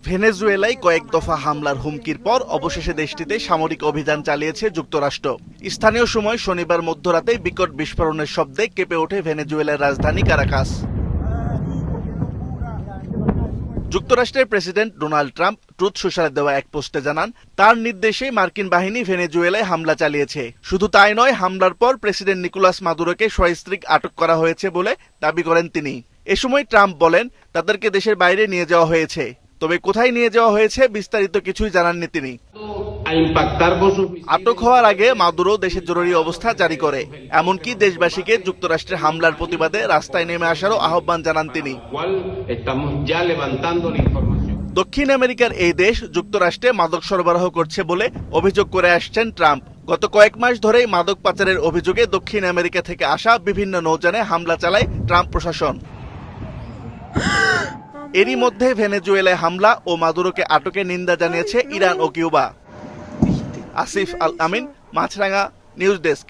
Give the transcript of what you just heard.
ভেনেজুয়েলায় কয়েক দফা হামলার হুমকির পর অবশেষে দেশটিতে সামরিক অভিযান চালিয়েছে যুক্তরাষ্ট্র। স্থানীয় সময় শনিবার মধ্যরাতে বিকট বিস্ফোরণের শব্দে কেঁপে ওঠে ভেনেজুয়েলার রাজধানী কারাকাস। যুক্তরাষ্ট্রের প্রেসিডেন্ট ডোনাল্ড ট্রাম্প ট্রুথ সোশ্যালে দেওয়া এক পোস্টে জানান, তার নির্দেশে মার্কিন বাহিনী ভেনেজুয়েলায় হামলা চালিয়েছে। শুধু তাই নয়, হামলার পর প্রেসিডেন্ট নিকোলাস মাদুরোকে সস্ত্রীক আটক করা হয়েছে বলে দাবি করেন তিনি। এ সময় ট্রাম্প বলেন, তাদেরকে দেশের বাইরে নিয়ে যাওয়া হয়েছে, তবে কোথায় নিয়ে যাওয়া হয়েছে বিস্তারিত কিছুই জানাননি তিনি। আটক হওয়ার আগে মাদুরো দেশে জরুরি অবস্থা জারি করে, এমনকি দেশবাসীকে যুক্তরাষ্ট্রের হামলার প্রতিবাদে রাস্তায় নেমে আসারও আহ্বান জানান তিনি। দক্ষিণ আমেরিকার এই দেশ যুক্তরাষ্ট্রে মাদক সরবরাহ করছে বলে অভিযোগ করে আসছেন ট্রাম্প। গত কয়েক মাস ধরেই মাদক পাচারের অভিযোগে দক্ষিণ আমেরিকা থেকে আসা বিভিন্ন নৌযানে হামলা চালায় ট্রাম্প প্রশাসন। এরই মধ্যে ভেনেজুয়েলায় হামলা ও মাদুরোকে আটকের নিন্দা জানিয়েছে ইরান ও কিউবা। আসিফ আল আমিন, মাছরাঙা নিউজ ডেস্ক।